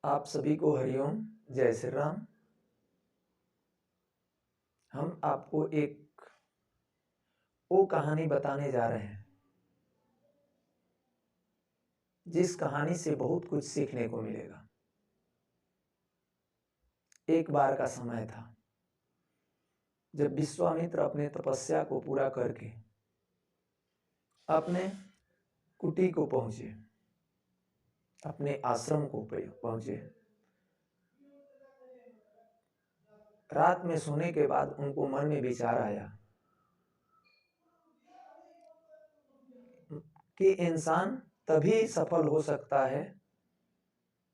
आप सभी को हरिओम, जय श्री राम। हम आपको एक वो कहानी बताने जा रहे हैं जिस कहानी से बहुत कुछ सीखने को मिलेगा। एक बार का समय था जब विश्वामित्र अपने तपस्या को पूरा करके अपने कुटी को पहुंचे, अपने आश्रम को पहुंचे। रात में सोने के बाद उनको मन में विचार आया कि इंसान तभी सफल हो सकता है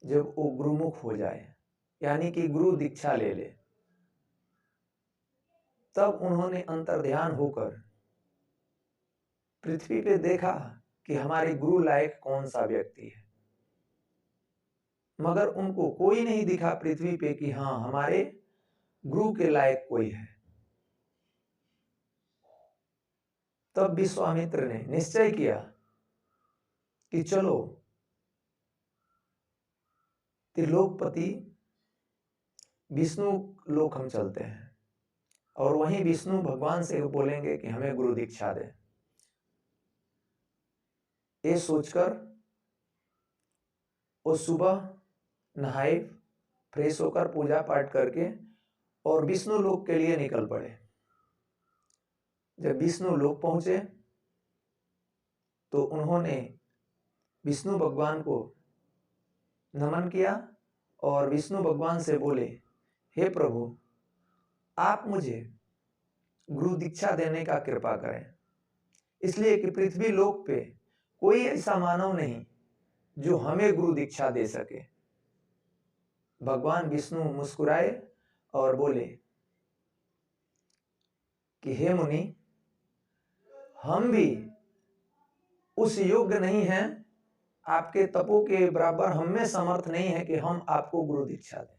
जब वो गुरुमुख हो जाए, यानी कि गुरु दीक्षा ले ले। तब उन्होंने अंतर्ध्यान होकर पृथ्वी पे देखा कि हमारे गुरु लायक कौन सा व्यक्ति है, मगर उनको कोई नहीं दिखा पृथ्वी पे कि हाँ हमारे गुरु के लायक कोई है। तब विश्वामित्र ने निश्चय किया कि चलो त्रिलोकपति विष्णु लोक हम चलते हैं और वहीं विष्णु भगवान से बोलेंगे कि हमें गुरु दीक्षा दे। ये सोचकर वो सुबह नहाए, फ्रेश होकर पूजा पाठ करके और विष्णु लोक के लिए निकल पड़े। जब विष्णु लोक पहुंचे तो उन्होंने विष्णु भगवान को नमन किया और विष्णु भगवान से बोले, हे प्रभु, आप मुझे गुरु दीक्षा देने का कृपा करें, इसलिए कि पृथ्वी लोक पे कोई ऐसा मानव नहीं जो हमें गुरु दीक्षा दे सके। भगवान विष्णु मुस्कुराए और बोले कि हे मुनि, हम भी उस योग्य नहीं हैं, आपके तपो के बराबर हम में समर्थ नहीं है कि हम आपको गुरु दीक्षा दें,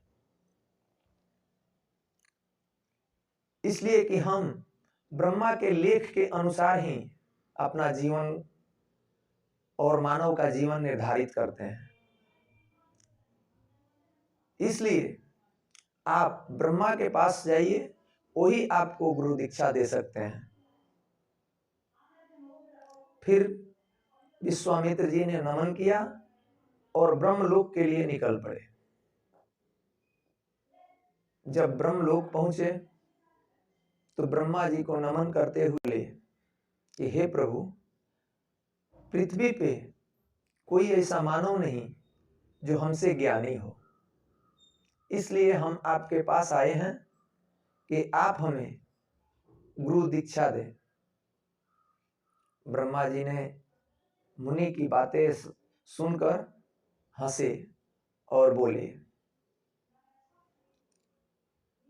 इसलिए कि हम ब्रह्मा के लेख के अनुसार ही अपना जीवन और मानव का जीवन निर्धारित करते हैं। इसलिए आप ब्रह्मा के पास जाइए, वही आपको गुरु दीक्षा दे सकते हैं। फिर विश्वामित्र जी ने नमन किया और ब्रह्मलोक के लिए निकल पड़े। जब ब्रह्मलोक पहुंचे तो ब्रह्मा जी को नमन करते हुए कि हे प्रभु, पृथ्वी पे कोई ऐसा मानव नहीं जो हमसे ज्ञानी हो, इसलिए हम आपके पास आए हैं कि आप हमें गुरु दीक्षा दें। ब्रह्मा जी ने मुनि की बातें सुनकर हंसे और बोले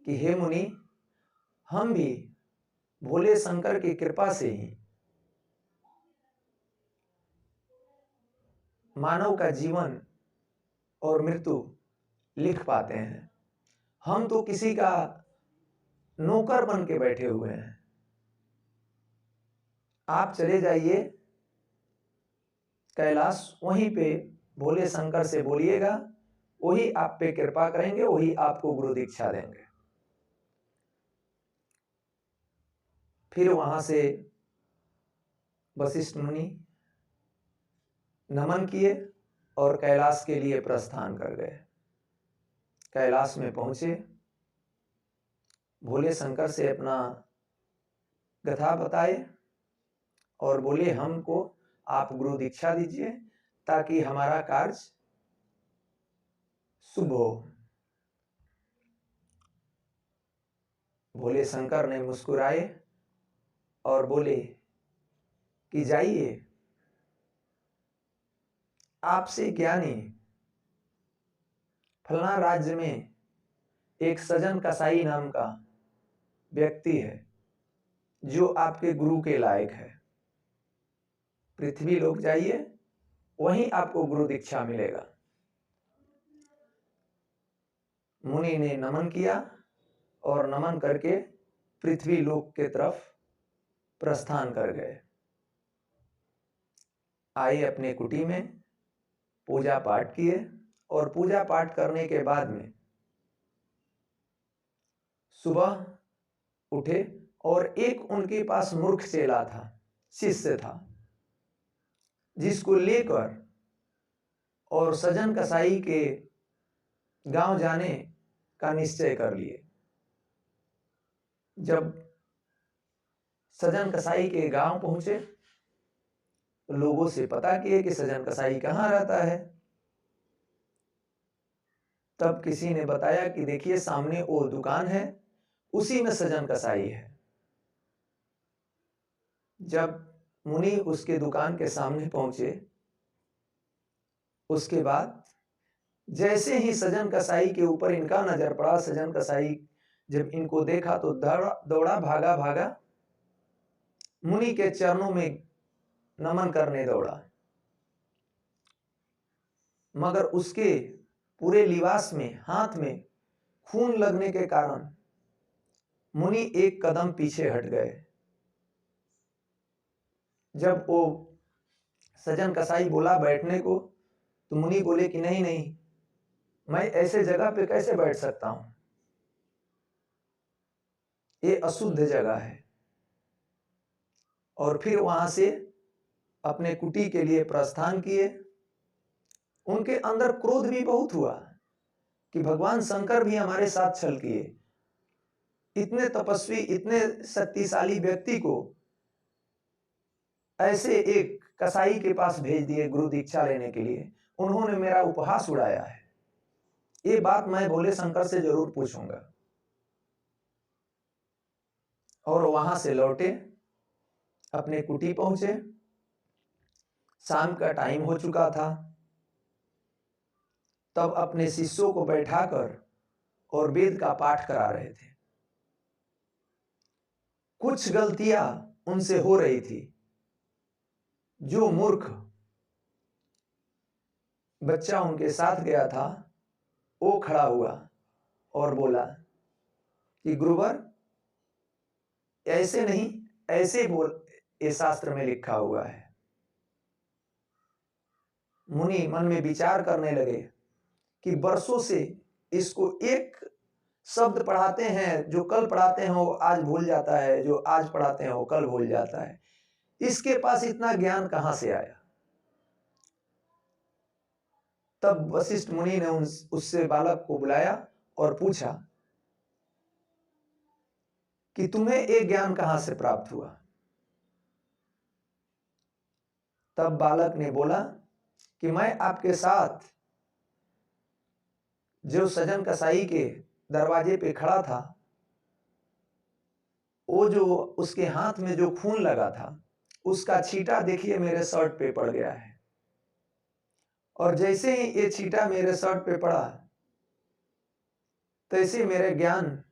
कि हे मुनि, हम भी भोले शंकर की कृपा से ही मानव का जीवन और मृत्यु लिख पाते हैं। हम तो किसी का नौकर बन के बैठे हुए हैं। आप चले जाइए कैलाश, वहीं पे भोले शंकर से बोलिएगा, वही आप पे कृपा करेंगे, वही आपको गुरु दीक्षा देंगे। फिर वहां से वशिष्ठ मुनि नमन किए और कैलाश के लिए प्रस्थान कर गए। कैलाश में पहुंचे, भोले शंकर से अपना कथा बताए और बोले हमको आप गुरु दीक्षा दीजिए ताकि हमारा कार्य शुभ हो। भोले शंकर ने मुस्कुराए और बोले कि जाइए, आपसे ज्ञानी फलाना राज्य में एक सजन कसाई नाम का व्यक्ति है जो आपके गुरु के लायक है। पृथ्वी लोक जाइए, वहीं आपको गुरु दीक्षा मिलेगा। मुनि ने नमन किया और नमन करके पृथ्वी लोक के तरफ प्रस्थान कर गए। आए अपने कुटी में, पूजा पाठ किए और पूजा पाठ करने के बाद में सुबह उठे और एक उनके पास मूर्ख चेला था, शिष्य था, जिसको लेकर और सजन कसाई के गांव जाने का निश्चय कर लिए। जब सजन कसाई के गांव पहुंचे तो लोगों से पता किए कि सजन कसाई कहाँ रहता है। तब किसी ने बताया कि देखिए सामने वो दुकान है, उसी में सजन कसाई है। जब मुनि उसके दुकान के सामने पहुंचे, उसके बाद जैसे ही सजन कसाई के ऊपर इनका नजर पड़ा, सजन कसाई जब इनको देखा तो दौड़ा भागा भागा मुनि के चरणों में नमन करने दौड़ा। मगर उसके पूरे लिबास में, हाथ में खून लगने के कारण मुनि एक कदम पीछे हट गए। जब वो सजन कसाई बोला बैठने को, तो मुनि बोले कि नहीं नहीं, मैं ऐसे जगह पे कैसे बैठ सकता हूं, ये अशुद्ध जगह है। और फिर वहां से अपने कुटी के लिए प्रस्थान किए। उनके अंदर क्रोध भी बहुत हुआ कि भगवान शंकर भी हमारे साथ छल किए, इतने तपस्वी, इतने शक्तिशाली व्यक्ति को ऐसे एक कसाई के पास भेज दिए गुरु दीक्षा लेने के लिए। उन्होंने मेरा उपहास उड़ाया है, ये बात मैं भोले शंकर से जरूर पूछूंगा। और वहां से लौटे, अपने कुटी पहुंचे। शाम का टाइम हो चुका था। तब अपने शिष्यों को बैठाकर और वेद का पाठ करा रहे थे। कुछ गलतियां उनसे हो रही थी। जो मूर्ख बच्चा उनके साथ गया था, वो खड़ा हुआ और बोला कि गुरुवर ऐसे नहीं, ऐसे बोल, ये शास्त्र में लिखा हुआ है। मुनि मन में विचार करने लगे कि वर्षों से इसको एक शब्द पढ़ाते हैं, जो कल पढ़ाते हैं वो आज भूल जाता है, जो आज पढ़ाते हैं वो कल भूल जाता है, इसके पास इतना ज्ञान कहां से आया। तब वशिष्ठ मुनि ने उससे बालक को बुलाया और पूछा कि तुम्हें ये ज्ञान कहां से प्राप्त हुआ। तब बालक ने बोला कि मैं आपके साथ जो सजन कसाई के दरवाजे पे खड़ा था, वो जो उसके हाथ में जो खून लगा था, उसका छींटा देखिए मेरे शर्ट पे पड़ गया है। और जैसे ही ये छींटा मेरे शर्ट पे पड़ा, तैसे मेरे ज्ञान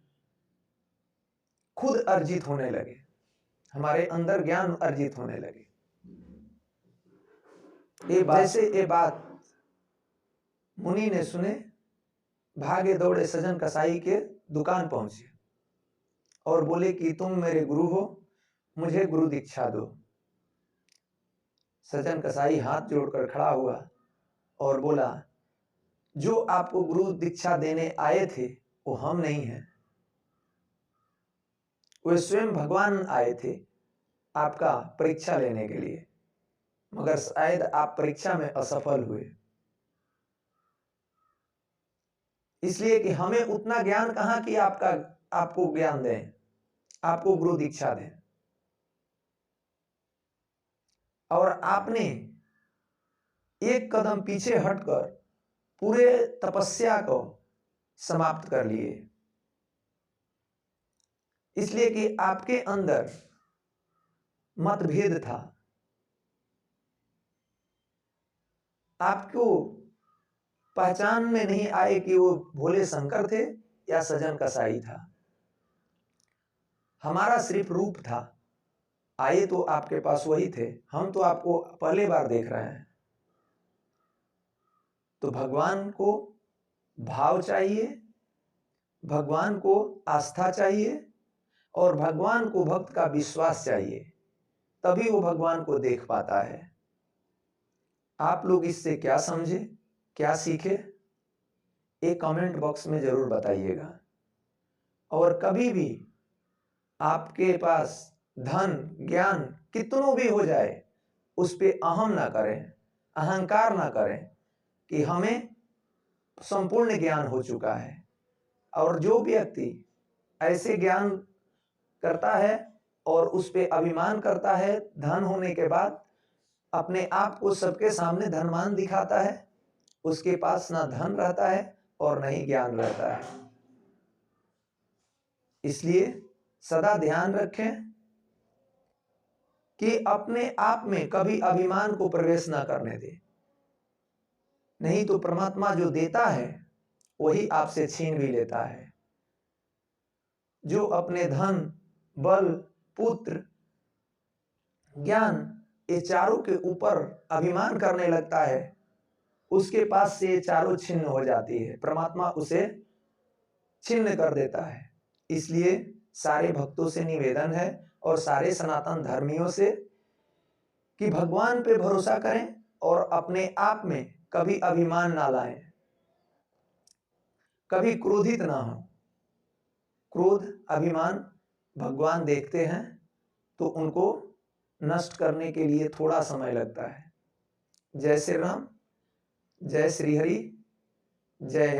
खुद अर्जित होने लगे, हमारे अंदर ज्ञान अर्जित होने लगे। ये बात मुनि ने सुने, भागे दौड़े सजन कसाई के दुकान पहुंचे और बोले कि तुम मेरे गुरु हो, मुझे गुरु दीक्षा दो। सजन कसाई हाथ जोड़कर खड़ा हुआ और बोला, जो आपको गुरु दीक्षा देने आए थे वो हम नहीं हैं, वे स्वयं भगवान आए थे आपका परीक्षा लेने के लिए, मगर शायद आप परीक्षा में असफल हुए, इसलिए कि हमें उतना ज्ञान कहां कि आपको ज्ञान दें, आपको गुरु दीक्षा दें। और आपने एक कदम पीछे हटकर पूरे तपस्या को समाप्त कर लिए, इसलिए कि आपके अंदर मतभेद था। आपको पहचान में नहीं आए कि वो भोले शंकर थे या सजन कसाई था। हमारा सिर्फ रूप था, आए तो आपके पास वही थे, हम तो आपको पहले बार देख रहे हैं। तो भगवान को भाव चाहिए, भगवान को आस्था चाहिए, और भगवान को भक्त का विश्वास चाहिए, तभी वो भगवान को देख पाता है। आप लोग इससे क्या समझे, क्या सीखे? एक कमेंट बॉक्स में जरूर बताइएगा। और कभी भी आपके पास धन ज्ञान कितनों भी हो जाए, उस पे अहम ना करें, अहंकार ना करें कि हमें संपूर्ण ज्ञान हो चुका है। और जो व्यक्ति ऐसे ज्ञान करता है और उस पे अभिमान करता है, धन होने के बाद अपने आप को सबके सामने धनवान दिखाता है, उसके पास ना धन रहता है और न ही ज्ञान रहता है। इसलिए सदा ध्यान रखें कि अपने आप में कभी अभिमान को प्रवेश ना करने दें, नहीं तो परमात्मा जो देता है वही आपसे छीन भी लेता है। जो अपने धन, बल, पुत्र, ज्ञान, ये चारों के ऊपर अभिमान करने लगता है, उसके पास से ये चारों छिन्न हो जाती है, परमात्मा उसे छिन्न कर देता है। इसलिए सारे भक्तों से निवेदन है और सारे सनातन धर्मियों से कि भगवान पे भरोसा करें और अपने आप में कभी अभिमान ना लाएं, कभी क्रोधित ना हो। क्रोध, अभिमान भगवान देखते हैं तो उनको नष्ट करने के लिए थोड़ा समय लगता है। जय श्री राम, जय श्री हरि, जय